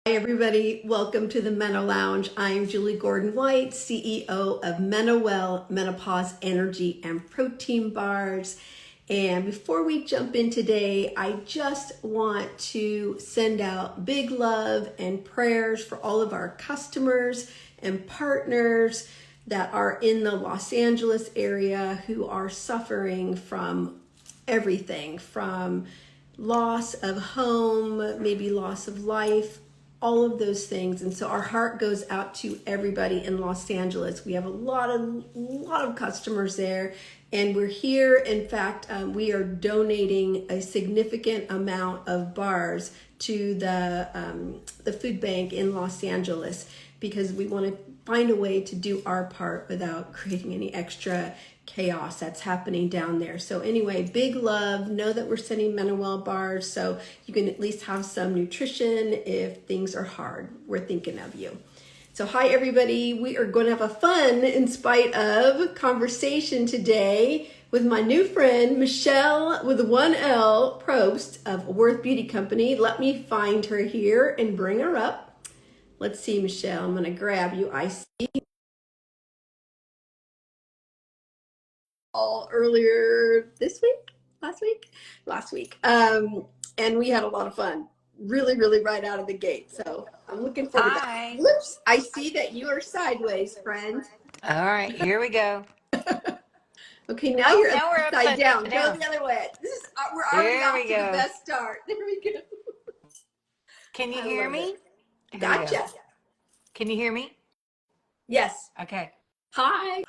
Hi, everybody. Welcome to the MenloLounge. I'm Julie Gordon-White, CEO of MenoWell, Menopause Energy and Protein Bars. And before we jump in today, I just want to send out big love and prayers for all of our customers and partners that are in the Los Angeles area who are suffering from everything from loss of home, maybe loss of life, all of those things. And so our heart goes out to everybody in Los Angeles. We have a lot of customers there, and we're here. In fact, we are donating a significant amount of bars to the food bank in Los Angeles because we want to find a way to do our part without creating any extra chaos that's happening down there. So anyway, big love. Know that we're sending MenoWell bars so you can at least have some nutrition if things are hard. We're thinking of you. So hi everybody. We are going to have a fun in spite of conversation today with my new friend Michele with one L Probst of Worth Beauty Company. Let me find her here and bring her up. Let's see, Michele. I'm going to grab you. I see all earlier this week, last week. And we had a lot of fun, really right out of the gate. So I'm looking forward to that. Whoops, I see that you are sideways, friend. All right, here we go. Okay, now you're now we're upside down. down. Go the other way. We're already There off we to the go. best start. There we go. Can you I hear love me? it. Here we go. Gotcha. Can you hear me? Yes. Okay. Hi.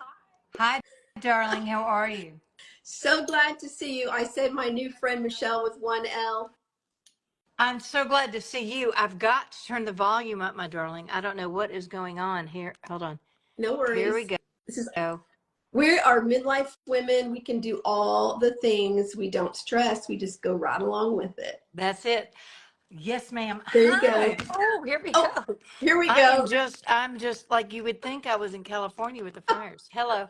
Hi, darling. How are you? So glad to see you. I said my new friend Michele with one L. I'm so glad to see you. I've got to turn the volume up, my darling. I don't know what is going on here. Hold on. No Here we worries. go. We are midlife women. We can do all the things. We don't stress. We just go right along with it. That's it. Yes, ma'am. There you go. Hi. Oh, here we Oh, go. here we I'm go. just like you would think I was in California with the fires. Hello.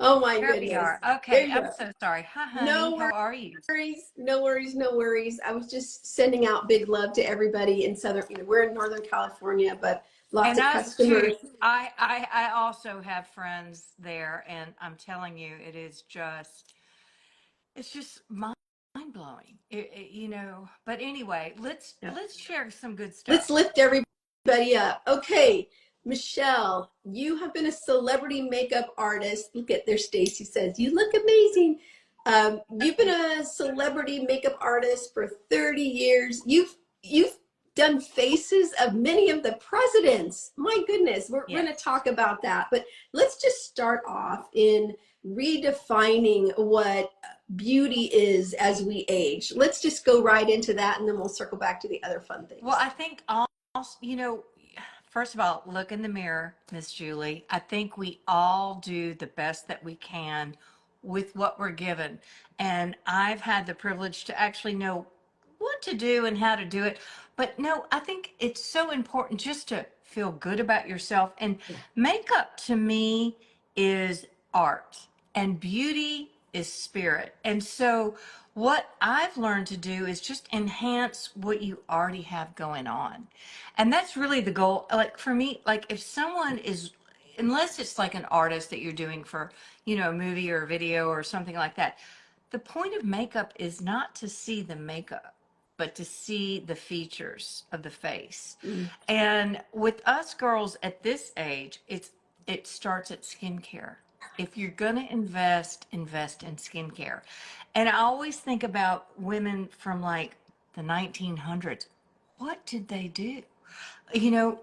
Oh my Here we goodness. are. There Okay. you I'm go. so sorry. Hi, honey. No How are you? worries. No worries. No worries. I was just sending out big love to everybody in we're in Northern California, but lots And of us too. customers. I also have friends there, and I'm telling you, it's just mind blowing. But anyway, Yeah. let's share some good Let's stuff. lift everybody up. Okay, Michele, you have been a celebrity makeup artist. Look at there, Stacy says, you look amazing. You've been a celebrity makeup artist for 30 years. You've done faces of many of the presidents. My goodness, we're Yes. going to talk about that. But let's just start off in redefining what beauty is as we age. Let's just go right into that, and then we'll circle back to the other fun things. Well, I think first of all, look in the mirror, Miss Julie. I think we all do the best that we can with what we're given. And I've had the privilege to actually know what to do and how to do it. But no, I think it's so important just to feel good about yourself. And makeup to me is art, and beauty is spirit. And so what I've learned to do is just enhance what you already have going on. And that's really the goal. Like for me, like if someone is, unless it's like an artist that you're doing for, a movie or a video or something like that, the point of makeup is not to see the makeup, but to see the features of the face. And with us girls at this age, it starts at skincare. If you're going to invest in skincare. And I always think about women from like the 1900s. What did they do?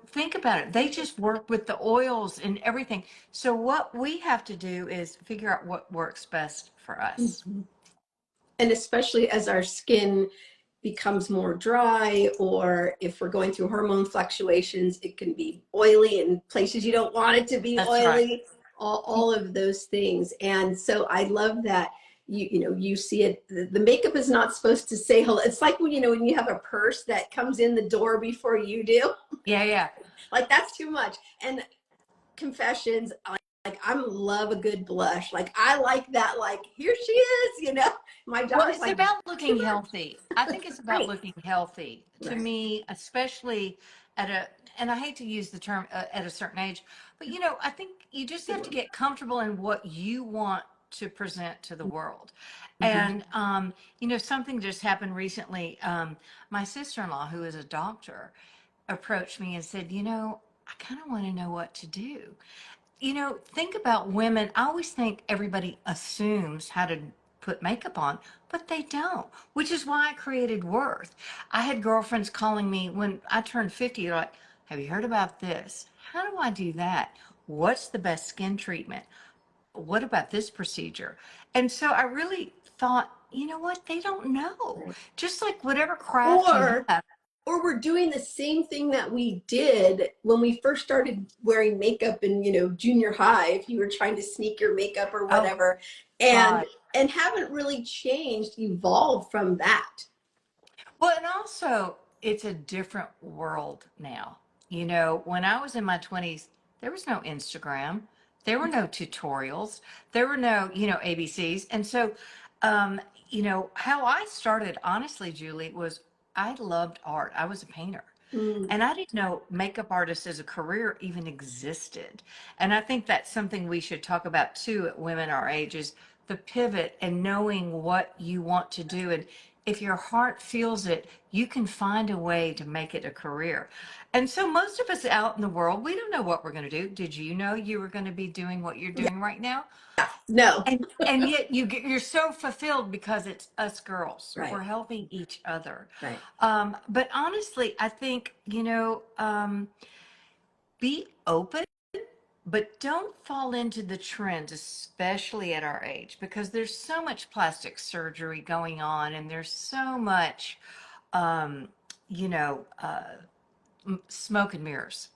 Think about it. They just work with the oils and everything. So what we have to do is figure out what works best for us. And especially as our skin becomes more dry, or if we're going through hormone fluctuations, it can be oily in places you don't want it to be That's right. oily, all of those things. And so I love that you see it. The makeup is not supposed to say hello. It's like when you have a purse that comes in the door before you do. Yeah. Like that's too much. And confessions, I'm love a good blush. Like I like that. Like here she is. My Well, daughter's it's like about too looking much. healthy. I think it's about Right. looking healthy to Right. me, especially at a, and I hate to use the term at a certain age, but I think you just Good have to one. get comfortable in what you want to present to the world. Mm-hmm. And, something just happened recently. My sister-in-law, who is a doctor, approached me and said, I kind of want to know what to do. Think about women. I always think everybody assumes how to put makeup on, but they don't, which is why I created Worth. I had girlfriends calling me when I turned 50, they're like, have you heard about this? How do I do that? What's the best skin treatment? What about this procedure? And so I really thought, you know what? They don't know. Right. Just like whatever craft you Or have. or we're doing the same thing that we did when we first started wearing makeup in junior high, if you were trying to sneak your makeup or Oh, whatever, and God. and haven't really changed, evolved from that. Well, and also it's a different world now. When I was in my 20s, there was no Instagram, there were no tutorials, there were no, ABCs. And so, how I started, honestly, Julie, was I loved art. I was a painter. Mm, And I didn't know makeup artist as a career even existed. And I think that's something we should talk about too at women our age is the pivot and knowing what you want to do. And if your heart feels it, you can find a way to make it a career. And so most of us out in the world, we don't know what we're going to do. Did you know you were going to be doing what you're yeah. doing right now? No. And yet you're so fulfilled because it's us girls. Right. We're helping each other. Right. But honestly, I think, be open, but don't fall into the trends, especially at our age, because there's so much plastic surgery going on and there's so much, um, you know, uh, smoke and mirrors.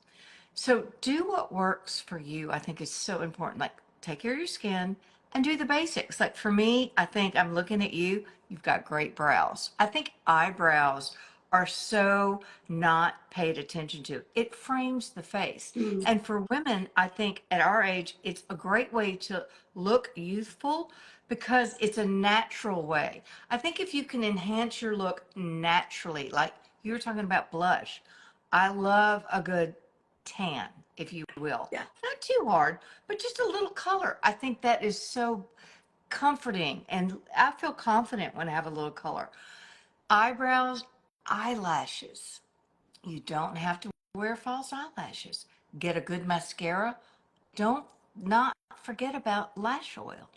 So do what works for you, I think is so important. Like take care of your skin and do the basics. Like for me, I think I'm looking at you, you've got great brows. I think eyebrows are so not paid attention to. It frames the face. Mm, And for women, I think at our age, it's a great way to look youthful because it's a natural way. I think if you can enhance your look naturally, like you were talking about blush, I love a good tan, if you will. yeah. Not too hard, but just a little color. I think that is so comforting. And I feel confident when I have a little color. Eyebrows, eyelashes. You don't have to wear false eyelashes. Get a good mascara. Don't not forget about lash oil.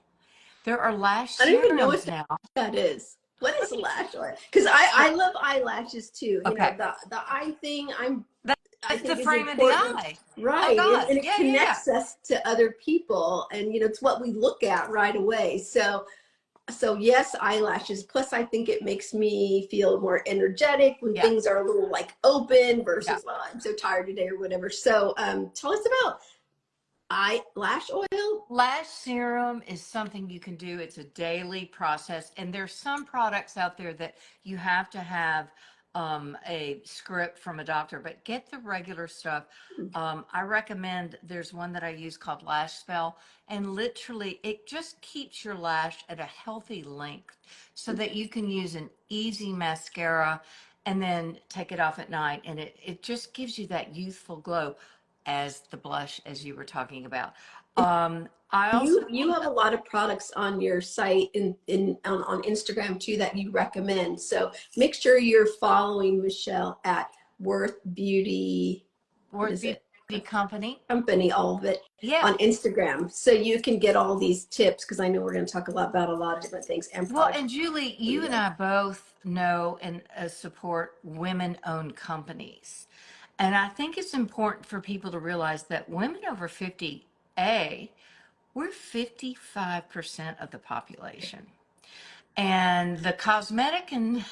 There are lash I don't even know serums what now. that is. What is lash oil? Because I love eyelashes too. Okay. The eye thing I That's the think is frame of the important, eye. Oh right? God. And it Yeah, yeah, yeah. connects us to other people, and it's what we look at right away. So yes, eyelashes. Plus, I think it makes me feel more energetic when Yeah. things are a little like open Yeah. versus, well, I'm so tired today or whatever. So tell us about eyelash oil. Lash serum is something you can do. It's a daily process. And there's some products out there that you have to have a script from a doctor, but get the regular stuff. I recommend there's one that I use called Lash Spell, and literally it just keeps your lash at a healthy length so that you can use an easy mascara and then take it off at night. And it just gives you that youthful glow as the blush, as you were talking about. I also You have a lot of products on your site in on Instagram too that you recommend. So make sure you're following Michelle at Worth Beauty. What Worth is it? Beauty Company. Company, all of it Yeah. on Instagram. So you can get all these tips because I know we're going to talk a lot about a lot of different things and Well, products and Julie, for you and you. I both know and support women-owned companies. And I think it's important for people to realize that women over 50, we're 55% of the population. And the cosmetic and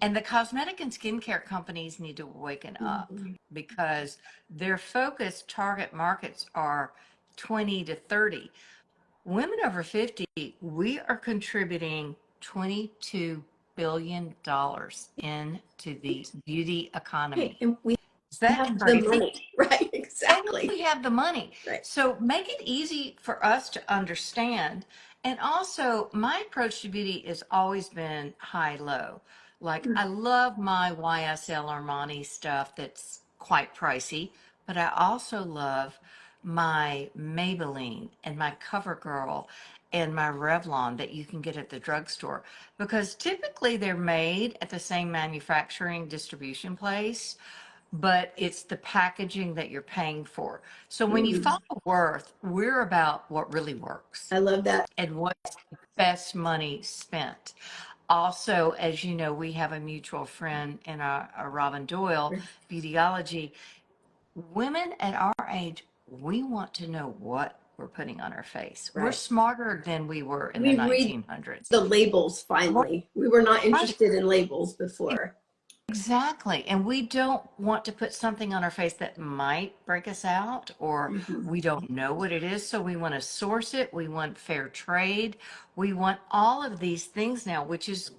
and the cosmetic and skincare companies need to waken up Mhm. because their focus target markets are 20 to 30. Women over 50, we are contributing $22 billion into the beauty Right. economy. And we Is We that have the crazy? money, right? And Exactly. we have the money. Right. So make it easy for us to understand. And also, my approach to beauty has always been high low. Like, I love my YSL Armani stuff that's quite pricey, but I also love my Maybelline and my CoverGirl and my Revlon that you can get at the drugstore because typically they're made at the same manufacturing distribution place, but it's the packaging that you're paying for. So when you Mm. follow worth, we're about what really works I love that. and what's the best money spent. Also, as you know, we have a mutual friend in a Robin Doyle, Beautyology. Women at our age, we want to know what we're putting on our face. We're Right. smarter than we were in the We read 1900s. the labels finally. We were not Right. interested in labels before. Exactly. And we don't want to put something on our face that might break us out or Mhm. we don't know what it is. So we want to source it. We want fair trade. We want all of these things now, which is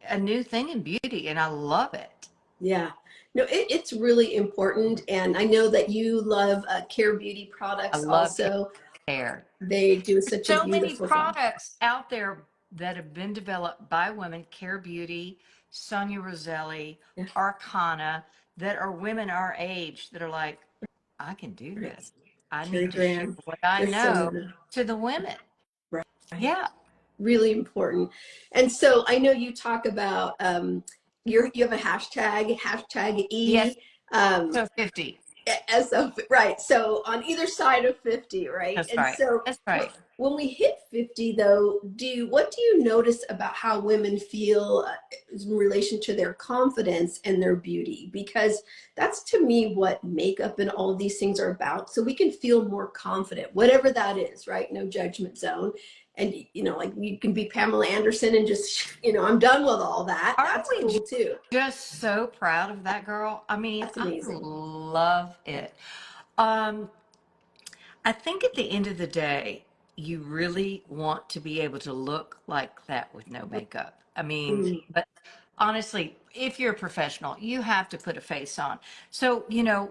a new thing in beauty. And I love it. Yeah. No, it's really important. And I know that you love Care Beauty I products love also. care. They do such a So many beautiful job. products out there that have been developed by women, Care Beauty, Sonia Roselli, Yeah. Arcana, that are women our age that are like, I can do Right. this. I Carrie need to share Graham. what I There's so know many. to the women. Right. Yeah. Really important. And so I know you talk about you have a hashtag Yes. E. Um, So 50. as of right, so on either side of 50, right? That's And right. so That's right. when we hit 50 though, what do you notice about how women feel in relation to their confidence and their beauty? Because that's to me what makeup and all of these things are about, so we can feel more confident, whatever that is, right? No judgment zone. And like you can be Pamela Anderson and just I'm done with all that. Aren't That's we cool too. just so proud of that girl? I mean, That's I amazing. love it. Um, I think at the end of the day, you really want to be able to look like that with no makeup. I mean, Mm, but honestly, if you're a professional, you have to put a face on. So,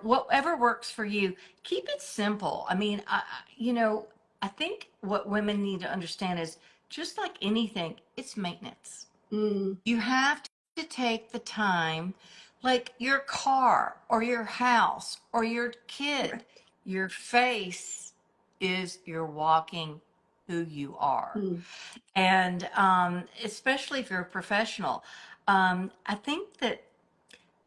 whatever works for you, keep it simple. I mean, I think what women need to understand is just like anything, it's maintenance. mm, You have to take the time, like your car or your house or your kid. correct. Your face is your walking who you are. Mm, And especially if you're a professional, I think that,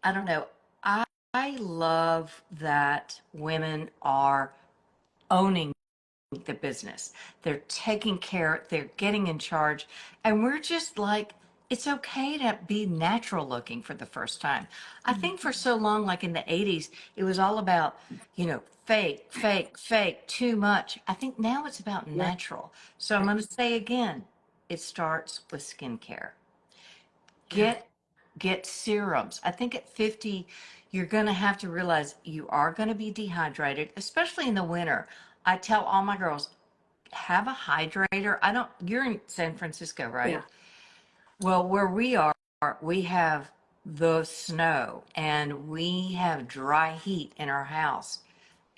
I don't know, I love that women are owning the business. They're taking care, they're getting in charge. And we're just like, it's okay to be natural looking for the first time. I mm, think for so long, like in the 80s, it was all about, fake, fake, fake, too much. I think now it's about right. natural. So I'm Right. going to say again, it starts with skincare. Yeah. Get serums. I think at 50, you're going to have to realize you are going to be dehydrated, especially in the winter. I tell all my girls, have a hydrator. You're in San Francisco, Yeah. right? Well, where we are, we have the snow and we have dry heat in our house.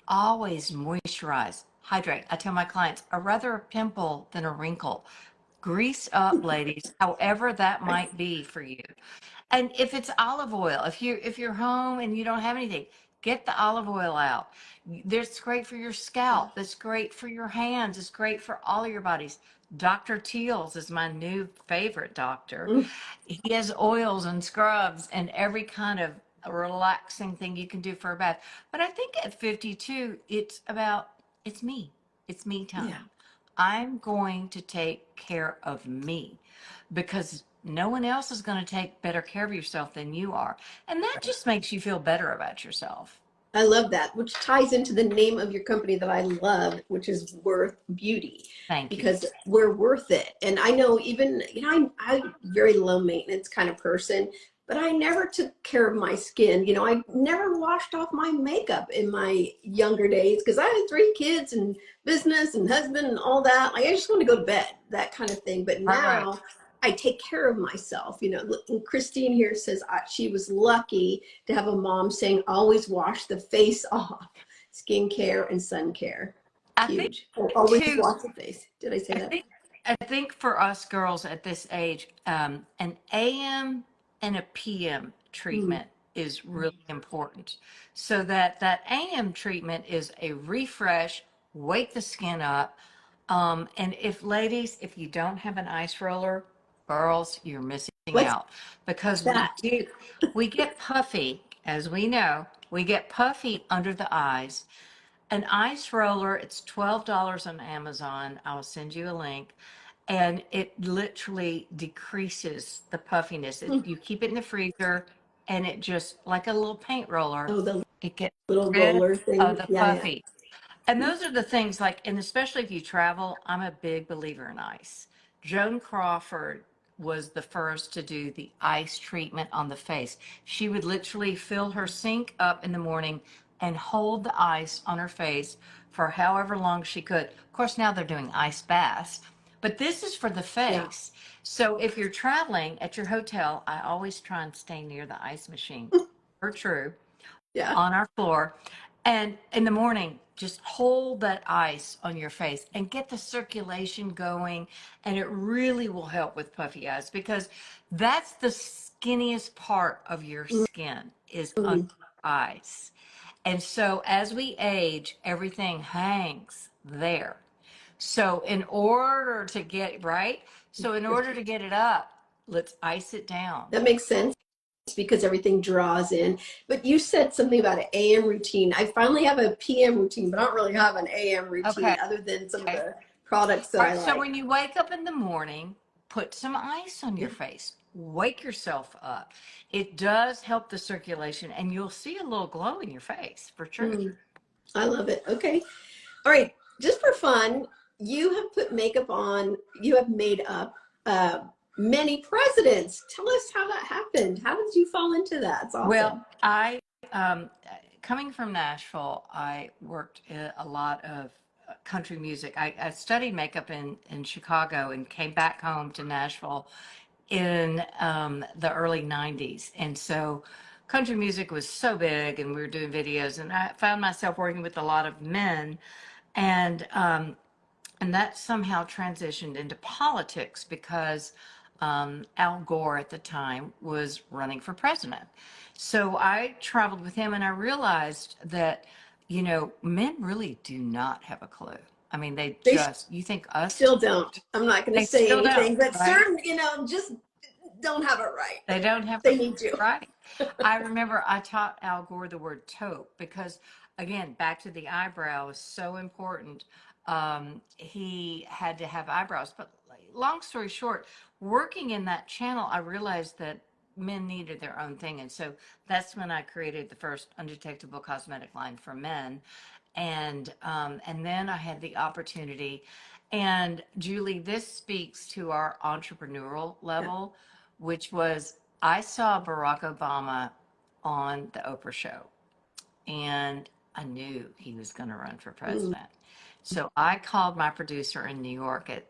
Always moisturize, hydrate. I tell my clients, I'd rather a pimple than a wrinkle. Grease up, ladies, however that Right. might be for you. And if it's olive oil, if you're home and you don't have anything, get the olive oil out. That's great for your scalp. That's great for your hands. It's great for all your bodies. Dr. Teal's is my new favorite doctor. Mm, He has oils and scrubs and every kind of relaxing thing you can do for a bath. But I think at 52, it's me. It's me yeah. time. I'm going to take care of me because no one else is going to take better care of yourself than you are. And that Right. just makes you feel better about yourself. I love that, which ties into the name of your company that I love, which is Worth Beauty, Thank you. because we're worth it. And I know even, I'm very low maintenance kind of person, but I never took care of my skin. I never washed off my makeup in my younger days because I had 3 kids and business and husband and all that. Like I just want to go to bed, that kind of thing. But Right, right. now I take care of myself. And Christine here says she was lucky to have a mom saying, always wash the face off. Skincare and sun care. I think Huge. Always too. wash the face. Did I say I that? think I think for us girls at this age, an AM and a PM Mm. treatment is really important. So that AM treatment is a refresh, wake the skin up. And if ladies, if you don't have an ice roller, girls, you're missing What's out because that? we get puffy, as we know, we get puffy under the eyes. An ice roller, it's $12 on Amazon. I'll send you a link. And it literally decreases the puffiness. You keep it in the freezer and it just, like a little paint roller, Oh, the it gets little rid roller of thing. the Yeah, puffy. And those are the things like, and especially if you travel, I'm a big believer in ice. Joan Crawford was the first to do the ice treatment on the face. She would literally fill her sink up in the morning and hold the ice on her face for however long she could. Of course, now they're doing ice baths, but this is for the yeah, face. So if you're traveling at your hotel, I always try and stay near the ice machine. For true yeah. on our floor. And in the morning, just hold that ice on your face and get the circulation going. And it really will help with puffy eyes because that's the skinniest part of your skin is under Mm. your eyes. And so as we age, everything hangs there. So in order to get right, so in order to get it up, let's ice it down. That makes sense because everything draws in. But you said something about an AM routine. I finally have a PM routine, but I don't really have an AM Okay. routine other than some of the products that All I right, so like. when you wake up in the morning, put some ice on your Yeah. face. Wake yourself up. It does help the circulation, and you'll see a little glow in your face for sure. Mm, I love it. Okay. All right. Just for fun, you have put makeup on, you have made up uh, many presidents. Tell us how that happened. How did you fall into that? It's Well, awesome. um, coming from Nashville, I worked a lot of country music. I studied makeup in Chicago and came back home to Nashville in the early 90s. And so country music was so big and we were doing videos and I found myself working with a lot of men and that somehow transitioned into politics because Al Gore at the time was running for president. So I traveled with him and I realized that, men really do not have a clue. I mean, They you think us, still don't. I'm not going to they say still don't, anything, but right? certain, just don't have it right. They don't have They need you. right. I remember I taught Al Gore the word taupe because, again, back to the eyebrow is so important. He had to have eyebrows. But long story short, working in that channel, I realized that men needed their own thing. And so that's when I created the first undetectable cosmetic line for men. And then I had the opportunity. And Julie, this speaks to our entrepreneurial Yeah. level, which was I saw Barack Obama on the Oprah show and I knew he was going to run for Mm. president. So I called my producer in New York at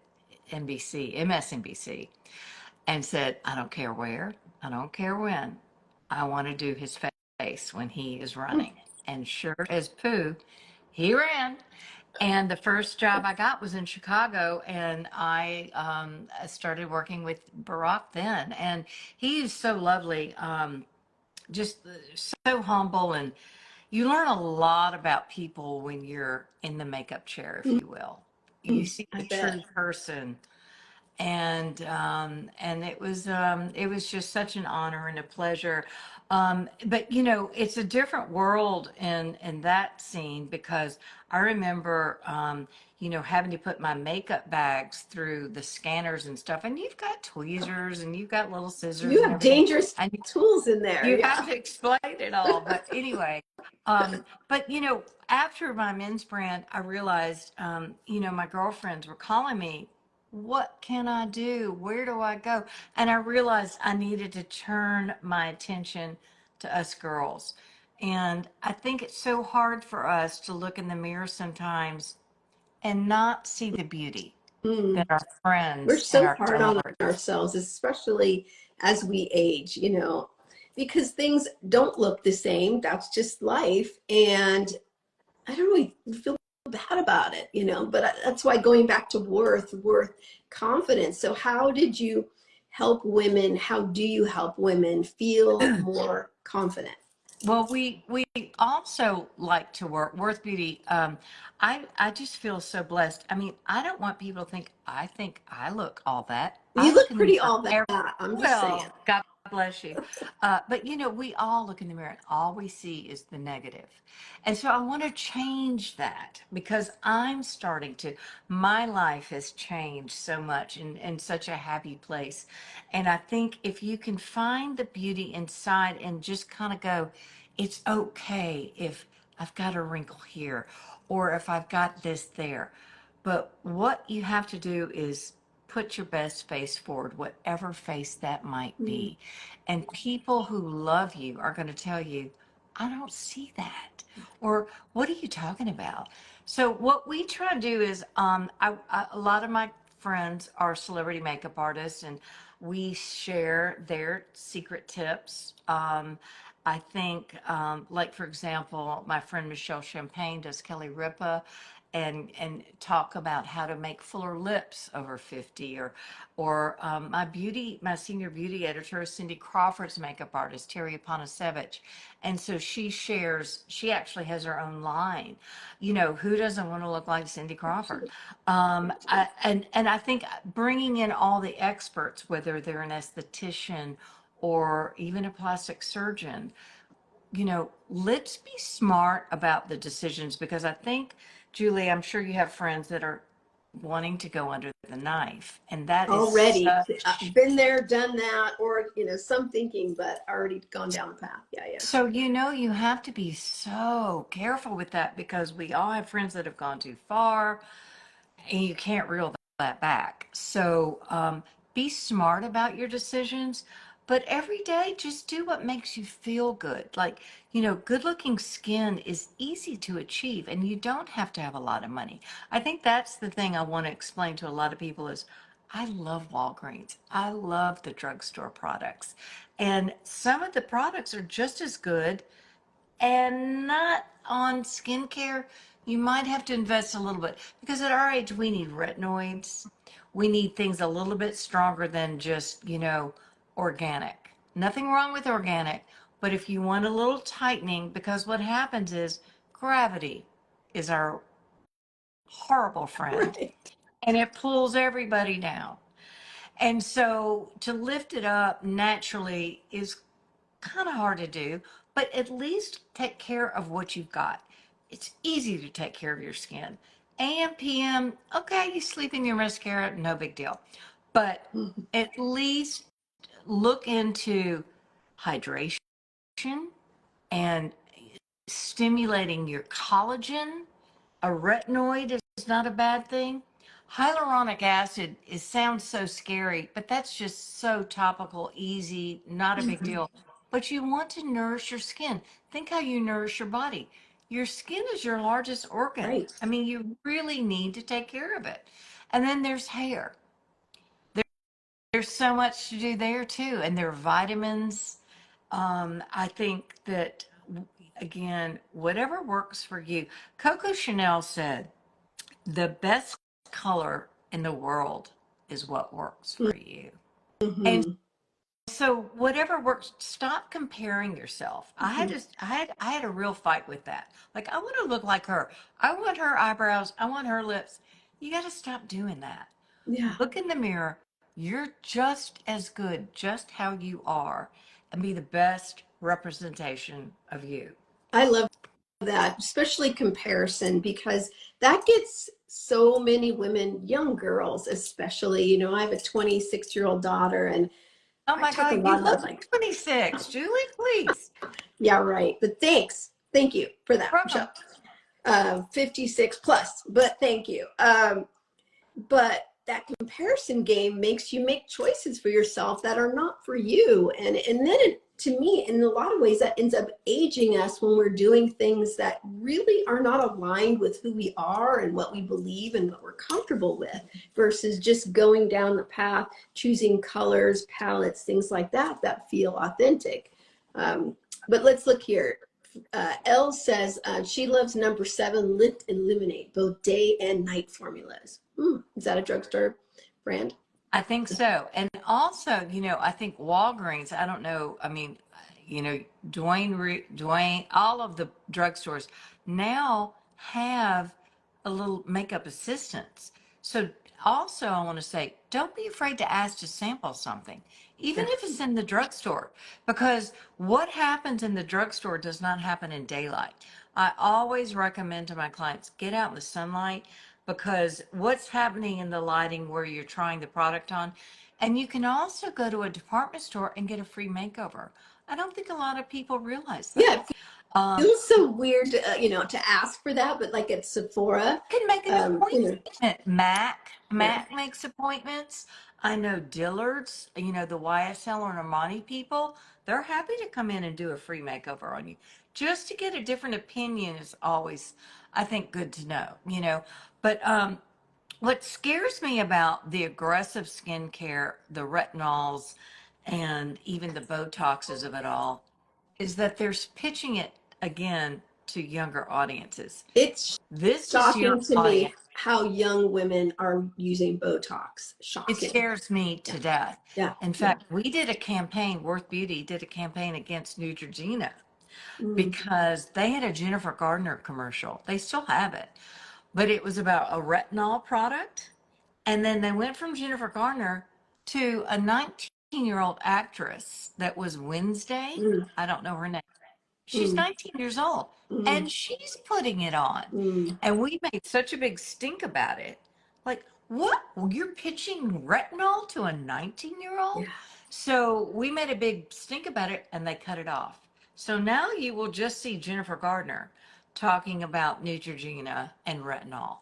MSNBC, and said, I don't care where, I don't care when, I want to do his face when he is running. And sure as poo, he ran. And the first job I got was in Chicago, and I started working with Barack then. And he is so lovely, just so humble, and you learn a lot about people when you're in the makeup chair, if you will. You see I the bet. true person, and it was just such an honor and a pleasure. But it's a different world in that scene because I remember having to put my makeup bags through the scanners and stuff, and you've got tweezers and you've got little scissors You and have everything, dangerous and tools in there. you have Yeah. to explain it all. But anyway, but after my men's brand, I realized, my girlfriends were calling me, what can I do? Where do I go? And I realized I needed to turn my attention to us girls. And I think it's so hard for us to look in the mirror sometimes and not see the beauty. than Mm. our We're friends and so our hard on tailors. ourselves, especially as we age, because things don't look the same. That's just life. And I don't really feel bad about it, but that's why going back to worth confidence. So how did you help women? How do you help women feel more confident? Well, we also like to work Worth Beauty. I just feel so blessed. I mean, I don't want people to think I look all that. I You look look in the pretty mirror. all that. I'm just saying. Well, God bless you. But we all look in the mirror and all we see is the negative. And so I want to change that because I'm starting to. My life has changed so much in such a happy place. And I think if you can find the beauty inside and just kind of go, it's okay if I've got a wrinkle here or if I've got this there. But what you have to do is put your best face forward, whatever face that might Mm, be. And people who love you are going to tell you, I don't see that. Or what are you talking about? So what we try to do is, a lot of my friends are celebrity makeup artists, and we share their secret tips. I think, like for example, my friend Michelle Champagne does Kelly Ripa, and talk about how to make fuller lips over 50, or my senior beauty editor is Cindy Crawford's makeup artist Terry Aponasevich, and so she actually has her own line. Who doesn't want to look like Cindy Crawford? And I think bringing in all the experts, whether they're an esthetician or even a plastic surgeon, let's be smart about the decisions, because I think, Julie, I'm sure you have friends that are wanting to go under the knife, and that is already. such. Been there, done that, or, some thinking, but already gone down the path. Yeah, yeah. So, you have to be so careful with that because we all have friends that have gone too far and you can't reel that back. So be smart about your decisions, but every day just do what makes you feel good. Like, good looking skin is easy to achieve and you don't have to have a lot of money. I think that's the thing I want to explain to a lot of people is I love Walgreens. I love the drugstore products. And some of the products are just as good, and not on skincare. You might have to invest a little bit because at our age, we need retinoids. We need things a little bit stronger than just, organic. Nothing wrong with organic, but if you want a little tightening, because what happens is gravity is our horrible friend Right. and it pulls everybody down. And so to lift it up naturally is kind of hard to do, but at least take care of what you've got. It's easy to take care of your skin. AM, PM, okay, you sleep in your mascara, no big deal. But at least look into hydration and stimulating your collagen. A retinoid is not a bad thing. Hyaluronic acid sounds so scary, but that's just so topical, easy, not a big deal. But you want to nourish your skin. Think how you nourish your body. Your skin is your largest organ. Right. I mean, you really need to take care of it. And then there's hair. There's so much to do there too. And there are vitamins. I think that, again, whatever works for you. Coco Chanel said, the best color in the world is what works for you. And Mm-hmm. so whatever works, stop comparing yourself. I had a real fight with that. Like, I want to look like her. I want her eyebrows. I want her lips. You got to stop doing that. Yeah. Look in the mirror. You're just as good, just how you are, and be the best representation of you. I love that, especially comparison, because that gets so many women, young girls especially. I have a 26-year-old daughter, and Oh I my talk a God, you lot look about like, 26, Julie, please. yeah, right. But thanks. Thank you for that, Michelle. Welcome. 56 plus, but thank you. But that comparison game makes you make choices for yourself that are not for you. And then to me, in a lot of ways, that ends up aging us when we're doing things that really are not aligned with who we are and what we believe and what we're comfortable with, versus just going down the path, choosing colors, palettes, things like that that feel authentic. Um, but let's look here. Elle says she loves number 7, Lift and Illuminate, both day and night formulas. Is that a drugstore brand? I think so. And also, I think Walgreens, I don't know, I mean, Dwayne, all of the drugstores now have a little makeup assistants. So also I want to say, don't be afraid to ask to sample something, even Yeah. if it's in the drugstore, because what happens in the drugstore does not happen in daylight. I always recommend to my clients, get out in the sunlight, because what's happening in the lighting where you're trying the product on. And you can also go to a department store and get a free makeover. I don't think a lot of people realize Yeah, that. Um, feels so weird to, to ask for that, but like at Sephora, can make an you know, appointment. yeah, Mac makes appointments. I know Dillard's, the YSL or Armani people, they're happy to come in and do a free makeover on you. Just to get a different opinion is always, I think, good to know. But what scares me about the aggressive skincare, the retinols, and even the Botoxes of it all is that they're pitching it again to younger audiences. it's This is your shocking to me audience. how young women are using Botox. It Shocking. scares me Yeah, to death. yeah, In yeah. fact, we did a campaign, Worth Beauty did a campaign against Neutrogena Mm, because they had a Jennifer Gardner commercial. They still have it, but it was about a retinol product. And then they went from Jennifer Garner to a 19-year-old actress that was Wednesday. mm, I don't know her name. She's mm, 19 years old mm, and she's putting it on. mm. And we made such a big stink about it. Like, what? You're pitching retinol to a 19-year-old? Yeah, So we made a big stink about it and they cut it off. So now you will just see Jennifer Gardner talking about Neutrogena and retinol.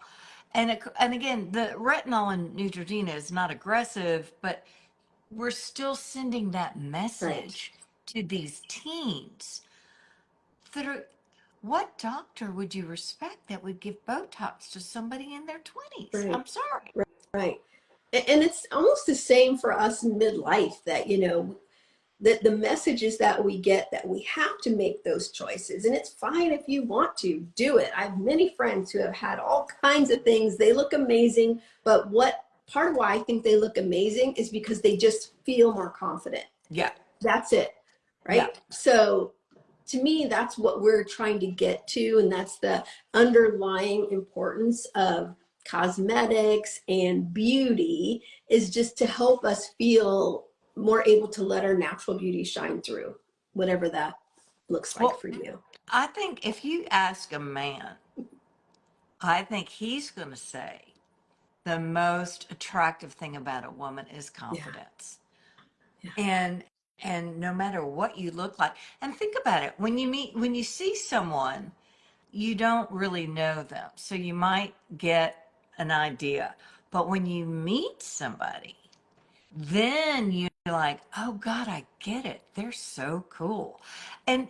And again, the retinol in Neutrogena is not aggressive, but we're still sending that right, message to these teens that are, what doctor would you respect that would give Botox to somebody in their 20s? right, I'm sorry. right. And it's almost the same for us in midlife, that, the messages that we get, that we have to make those choices, and it's fine if you want to do it. I have many friends who have had all kinds of things, they look amazing, but what part of why I think they look amazing is because they just feel more confident. Yeah, That's it, yeah. right? So to me, that's what we're trying to get to, and that's the underlying importance of cosmetics and beauty, is just to help us feel more able to let our natural beauty shine through, whatever that looks like Well, for you. I think if you ask a man, I think he's going to say the most attractive thing about a woman is Yeah, confidence. yeah, And and no matter what you look like, and think about it, when you see someone, you don't really know them, so you might get an idea. But when you meet somebody, then you're like, oh God, I get it. They're so cool. And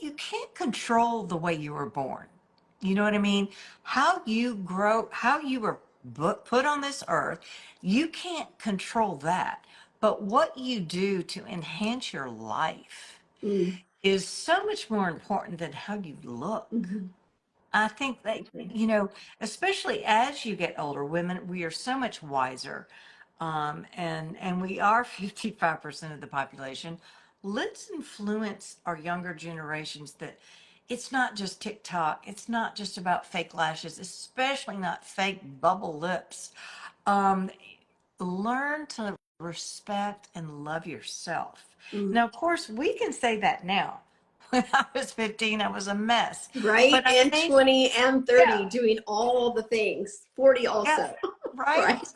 you can't control the way you were born. You know what I mean? How you grow, how you were put on this earth, you can't control that. But what you do to enhance your life mm, is so much more important than how you look. mm-hmm. I think that, Okay. especially as you get older, women, we are so much wiser. And we are 55% of the population. Let's influence our younger generations that it's not just TikTok. It's not just about fake lashes, especially not fake bubble lips. Um, Learn to respect and love yourself. Mm. Now, of course, we can say that now. When I was 15, I was a mess. Right, But I and think, 20 and yeah, 30 doing all the things, 40 yeah, also. right. Right.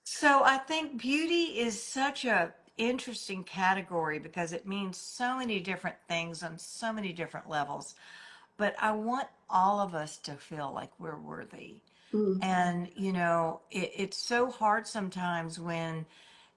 So I think beauty is such a interesting category because it means so many different things on so many different levels. But I want all of us to feel like we're worthy. Mm, And, it's so hard sometimes when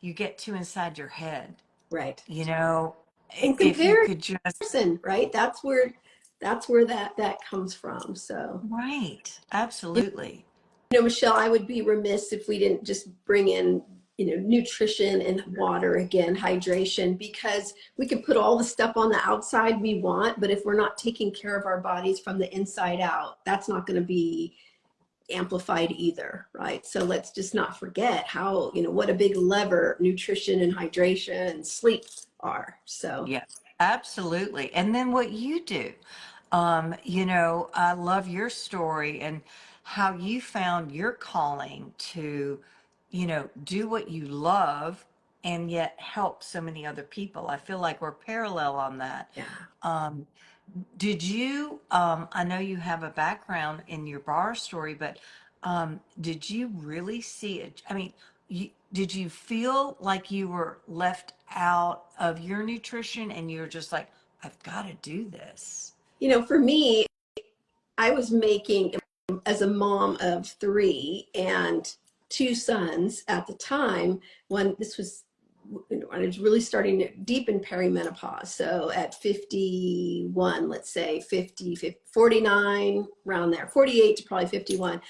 you get too inside your head, right. you know, In if you could just, comparison, right? That's where that comes from. So, right, absolutely. Michelle, I would be remiss if we didn't just bring in, nutrition and water again, hydration, because we could put all the stuff on the outside we want, but if we're not taking care of our bodies from the inside out, that's not going to be amplified either, right? So let's just not forget how, what a big lever nutrition and hydration and sleep are. So, Yeah, absolutely. And then what you do, I love your story and how you found your calling to, do what you love and yet help so many other people. I feel like we're parallel on that. yeah. Um, did you, I know you have a background in your bar story, but did you really see it? I mean, did you feel like you were left out of your nutrition and you're just like, I've got to do this? For me, I was making, as a mom of three and two sons at the time, when this was, I was really starting deep in perimenopause. So at 51, let's say 50, 49, around there, 48 to probably 51,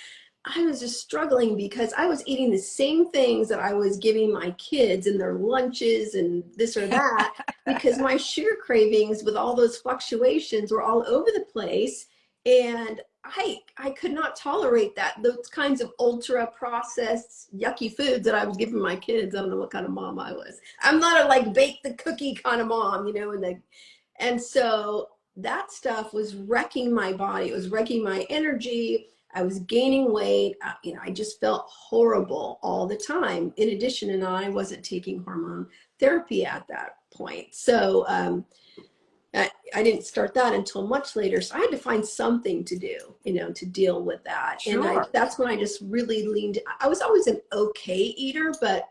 I was just struggling because I was eating the same things that I was giving my kids in their lunches and this or that, because my sugar cravings with all those fluctuations were all over the place. And I could not tolerate that, those kinds of ultra processed yucky foods that I was giving my kids. I don't know what kind of mom I was. I'm not a like bake the cookie kind of mom, and so that stuff was wrecking my body. It was wrecking my energy. I was gaining weight. I just felt horrible all the time. In addition, and I wasn't taking hormone therapy at that point. So I didn't start that until much later. So I had to find something to do, to deal with that. And Sure. that's when I just really leaned. I was always an okay eater, but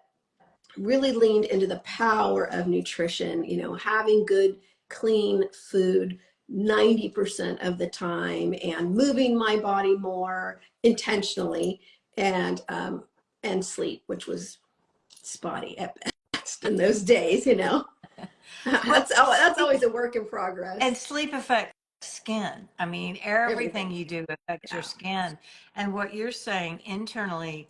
really leaned into the power of nutrition, having good, clean food 90% of the time and moving my body more intentionally, and sleep, which was spotty at best in those days. Well, That's sleep always a work in and progress. sleep affects skin. I mean, everything Everything. you do affects your Yeah. skin. And what you're saying internally,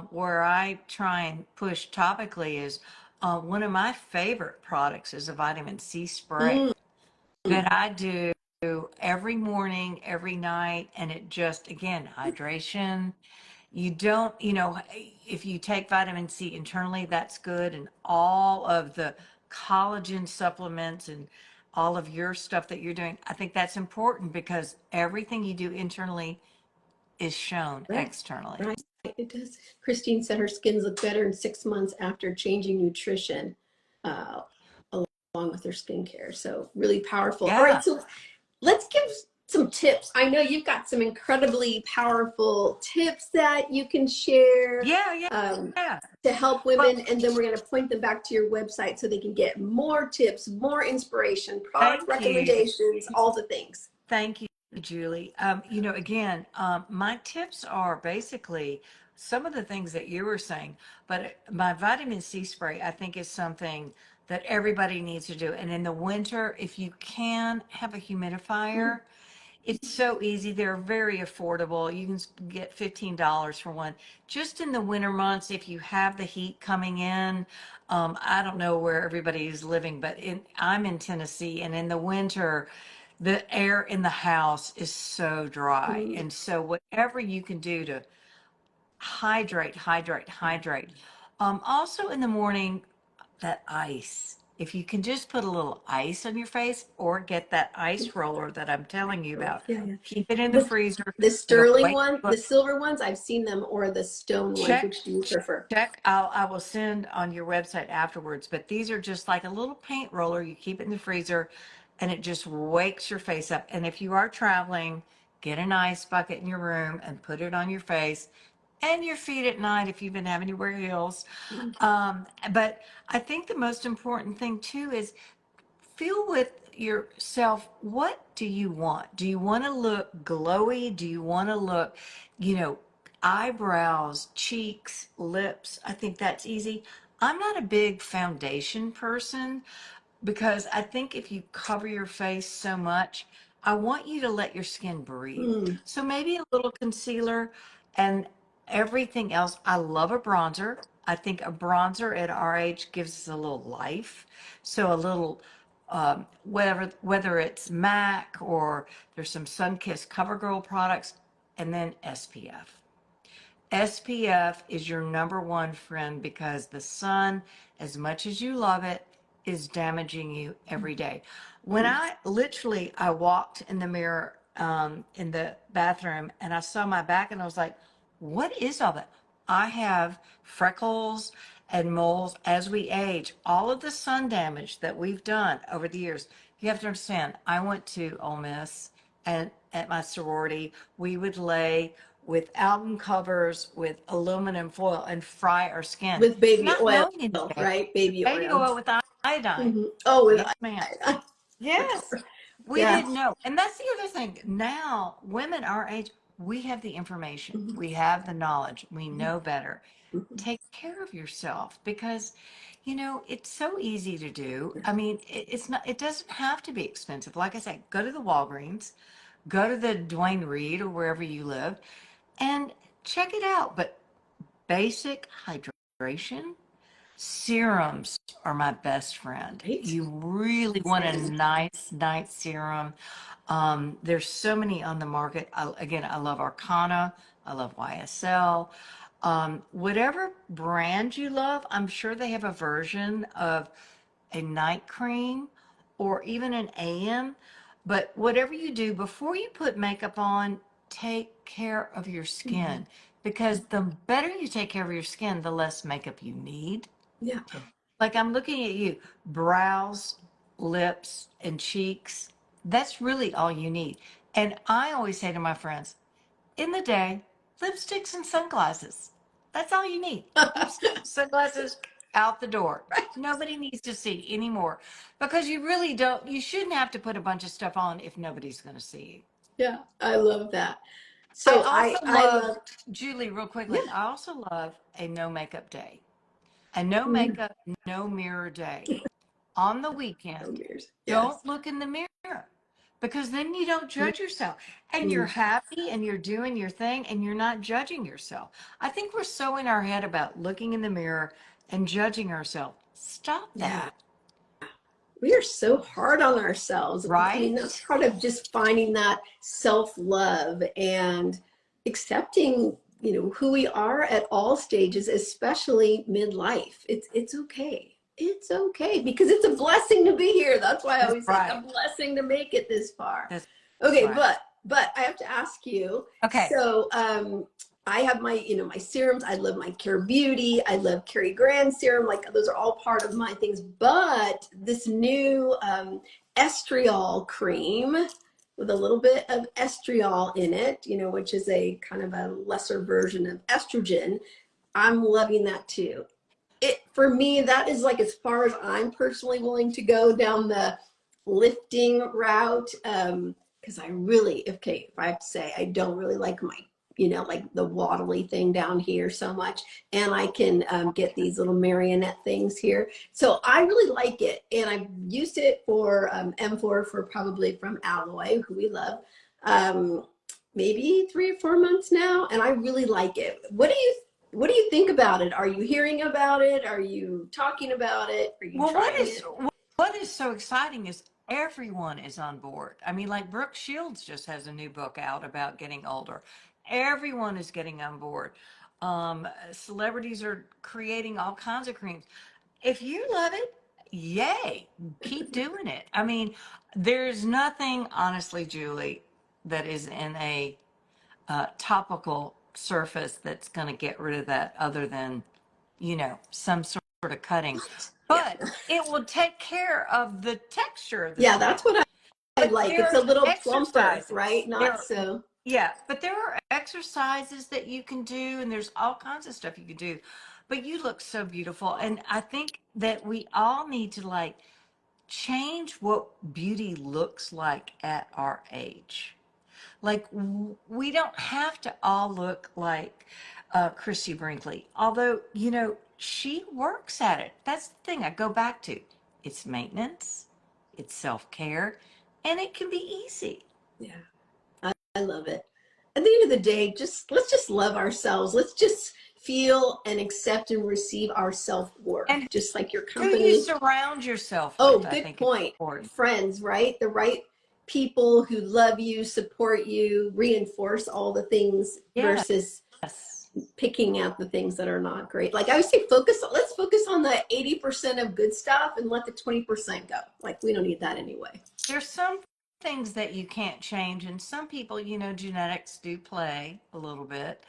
where I try and push topically is one of my favorite products is a vitamin C spray Mm. that I do every morning, every night. And it just, again, hydration. You don't, if you take vitamin C internally, that's good. And all of the collagen supplements and all of your stuff that you're doing, I think that's important because everything you do internally is shown Right. externally. Right. It does. Christine said her skins look better in 6 months after changing nutrition, uh, along with her skincare. So really powerful. All right, Yeah. so let's give some tips. I know you've got some incredibly powerful tips that you can share, Yeah. Yeah. um, Yeah. to help Well, women, and then we're going to point them back to your website so they can get more tips, more inspiration, product thank you. recommendations, all the things. Thank you, Julie. Again, my tips are basically some of the things that you were saying, but my vitamin C spray, I think, is something that everybody needs to do. And in the winter, if you can have a Mm, humidifier, it's so easy. They're very affordable. You can get $15 for one. Just in the winter months, if you have the heat coming in, I don't know where everybody is living, but I'm in Tennessee, and in the winter, the air in the house is so dry. mm, And so, whatever you can do to hydrate, hydrate, hydrate. Also, in the morning, that ice. If you can just put a little ice on your face or get that ice roller that I'm telling you oh, about, yeah, yeah. keep it in the The, freezer. the It'll sterling wake one, you the up. silver ones, I've seen them, or the stone ones. Check, Which do you prefer? check. I will send on your website afterwards, but these are just like a little paint roller. You keep it in the freezer and it just wakes your face up. And if you are traveling, get an ice bucket in your room and put it on your face and your feet at night if you've been having to wear heels. Mm, But I think the most important thing too is feel with yourself, what do you want? Do you want to look glowy? Do you want to look, you know, eyebrows, cheeks, lips? I think that's easy. I'm not a big foundation person, because I think if you cover your face so much, I want you to let your skin breathe. Mm. So maybe a little concealer and everything else. I love a bronzer. I think a bronzer at our age gives us a little life. So a little, whether it's MAC or there's some Sunkissed CoverGirl products, and then SPF. SPF is your number one friend because the sun, as much as you love it, is damaging you every day. When I walked in the mirror in the bathroom and I saw my back and I was like, what is all that? I have freckles and moles as we age. All of the sun damage that we've done over the years. You have to understand, I went to Ole Miss and at my sorority, we would lay with alum covers with aluminum foil and fry our skin, With baby not oil, knowing any better. right? Baby Baby oil. oil with iodine. Hmm. Oh, with Yes, ma'am. I, Yes, we yeah. didn't know. And that's the other thing. Now, women our age, we have the information, Mhm. we have the knowledge, we Mhm. know better. Mhm. Take care of yourself because, it's so easy to do. I mean, it's not, it doesn't have to be expensive. Like I said, go to the Walgreens, go to the Dwayne Reed or wherever you live and check it out. But basic hydration, serums are my best friend. Right? You really want a Same. nice night serum. There's so many on the market. Again, I love Arcana. I love YSL. Whatever brand you love, I'm sure they have a version of a night cream or even an AM. But whatever you do, before you put makeup on, take care of your Mhm. skin because the better you take care of your skin, the less makeup you need. Yeah. Like I'm looking at you, brows, lips, and cheeks. That's really all you need. And I always say to my friends, in the day, lipsticks and sunglasses. That's all you need. Lipstick, sunglasses, out the door. Nobody needs to see anymore because you really don't, you shouldn't have to put a bunch of stuff on if nobody's going to see you. Yeah. I love that. I So also I love, love, Julie, real yeah. quickly, I also love a no makeup day. A no Mhm. makeup, no mirror day. On the No weekend, mirrors. Yes. don't look in the mirror because then you don't judge yourself and you're Mhm. happy and you're doing your thing and you're not judging yourself. I think we're so in our head about looking in the mirror and judging ourselves. Stop Yeah. that, We are so hard on ourselves. I mean, that's right? part of just finding that self-love and accepting, who we are at all stages, especially midlife. It's okay. It's okay because it's a blessing to be here. That's why I That's always say it's a right. blessing to make it this far. That's Okay, right. but I have to ask you. Okay. So, I have my serums. I love my Care Beauty. I love Cary Grant serum. Like those are all part of my things. But this new estriol cream with a little bit of estriol in it, which is a kind of a lesser version of estrogen. I'm loving that too. It for me, that is like as far as I'm personally willing to go down the lifting route. Because I really, okay, if I have to say, I don't really like my, like the waddly thing down here so much. And I can get these little marionette things here. So I really like it. And I've used it for M4 for probably from Alloy, who we love. Um, Maybe 3 or 4 months now. And I really like it. What do you think about it? Are you hearing about it? Are you talking about it? Are you Well, trying it? what is so exciting is everyone is on board. I mean, like Brooke Shields just has a new book out about getting older. Everyone is getting on board. Celebrities are creating all kinds of creams. If you love it, yay, keep doing it. I mean, there's nothing, honestly, Julie, that is in a topical surface that's going to get rid of that other than, some sort of cutting. Yeah. But it will take care of the texture of the Yeah, skin. that's what I But like. there It's are a little plumper, exercises. right? Not so. Yeah, but there are exercises that you can do, and there's all kinds of stuff you can do. But you look so beautiful. And I think that we all need to like change what beauty looks like at our age. Like we don't have to all look like Christy Brinkley, although she works at it. That's the thing I go back to. it's maintenance, it's self-care, and it can be easy. Yeah, I love it. At the end of the day, let's just love ourselves. Let's just feel and accept and receive our self-worth, And just like your who you company. surround yourself Oh, with, I good think, is point. important. Friends, right? The right people who love you, support you, reinforce all the things Yes. versus picking out the things that are not great. Like I would say, let's focus on the 80% of good stuff and let the 20% go. Like we don't need that anyway. There's some things that you can't change, and some people, genetics do play a little bit.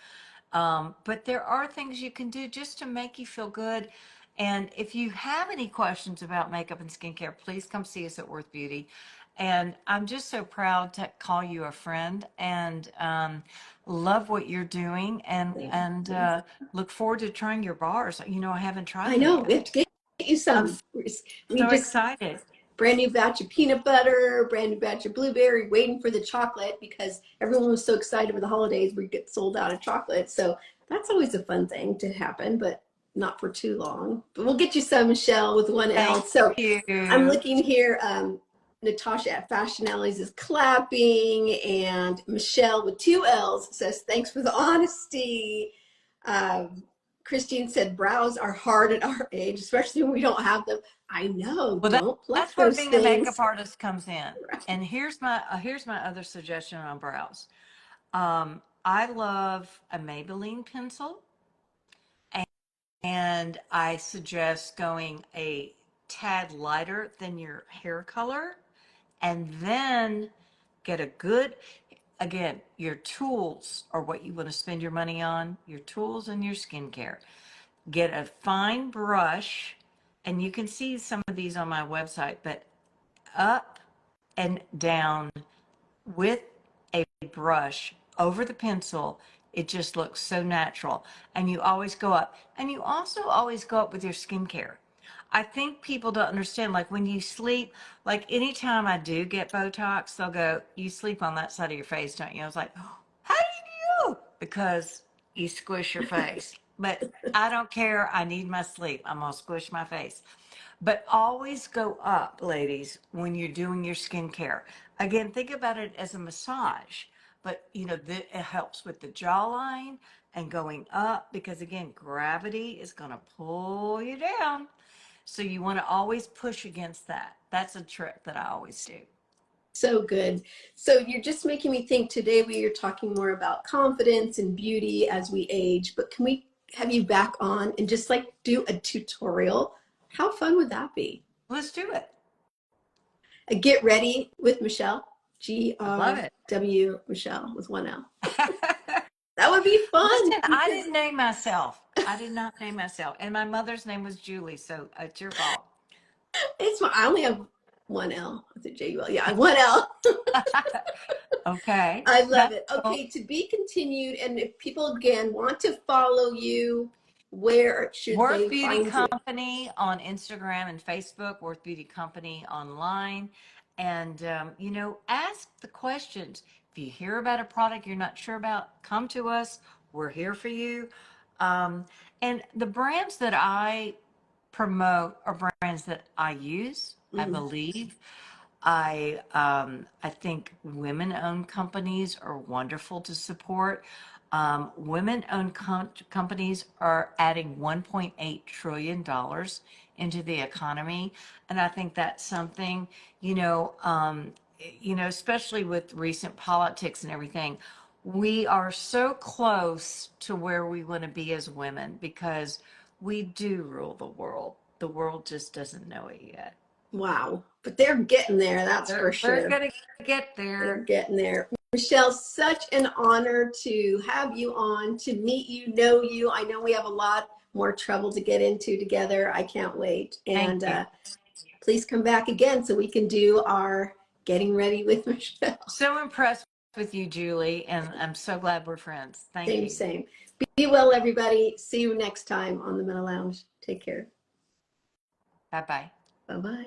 But there are things you can do just to make you feel good. And if you have any questions about makeup and skincare, please come see us at Worth Beauty. And I'm just so proud to call you a friend, and love what you're doing, and look forward to trying your bars. I haven't tried I them know we yet. have to get you I'm some. We so just excited. brand new batch of peanut butter, brand new batch of blueberry, waiting for the chocolate because everyone was so excited for the holidays. We get sold out of chocolate. So that's always a fun thing to happen, but not for too long. But we'll get you some, Michelle, with one L. Thank So I'm you. looking here. Natasha at Fashion Alleys is clapping, and Michelle with two L's says, thanks for the honesty. Um, Christine said, brows are hard at our age, especially when we don't have them. I know, Well, don't pluck that's where those being a makeup things. artist comes in. Right. And here's my other suggestion on brows. I love a Maybelline pencil, and I suggest going a tad lighter than your hair color, and then get a good, again, your tools are what you want to spend your money on, your tools and your skincare. Get a fine brush, and you can see some of these on my website, but up and down with a brush over the pencil, it just looks so natural. And you always go up. And you also always go up with your skincare. I think people don't understand, like when you sleep, like anytime I do get Botox, they'll go, you sleep on that side of your face, don't you? I was like, how do you know? Because you squish your face. But I don't care. I need my sleep. I'm going to squish my face. But always go up, ladies, when you're doing your skincare. Again, think about it as a massage, but it helps with the jawline and going up because, again, gravity is going to pull you down. So you want to always push against that. That's a trick that I always do. So good. So you're just making me think today we are talking more about confidence and beauty as we age, but can we have you back on and just like do a tutorial? How fun would that be? Let's do it. A get ready with Michelle, I love it. GRW Michelle with one L. That would be fun Listen, I because didn't name myself. I did not name myself. And my mother's name was Julie, so it's your fault. I only have one L. Is it JUL? Yeah, one L. Okay. I love That's it. cool. Okay, to be continued. And if people again want to follow you, where should Worth they Beauty find you? Company on Instagram and Facebook, Worth Beauty Company online. And, ask the questions. If you hear about a product you're not sure about, come to us. We're here for you. And the brands that I promote are brands that I use, I Mhm. believe. I think women-owned companies are wonderful to support. Women-owned companies are adding $1.8 trillion into the economy, and I think that's something, especially with recent politics and everything. We are so close to where we want to be as women because we do rule the world. The world just doesn't know it yet. Wow. But they're getting there, that's for We're sure. gonna get They're there. getting there. Michelle, such an honor to have you on, to meet you, know you. I know we have a lot more trouble to get into together. I can't wait. Thank And you. please come back again so we can do our getting ready with Michelle. So impressed with you, Julie, and I'm so glad we're friends. Thank Same, you. same. Be well, everybody. See you next time on the MenoLounge. Take care. Bye bye. Bye-bye.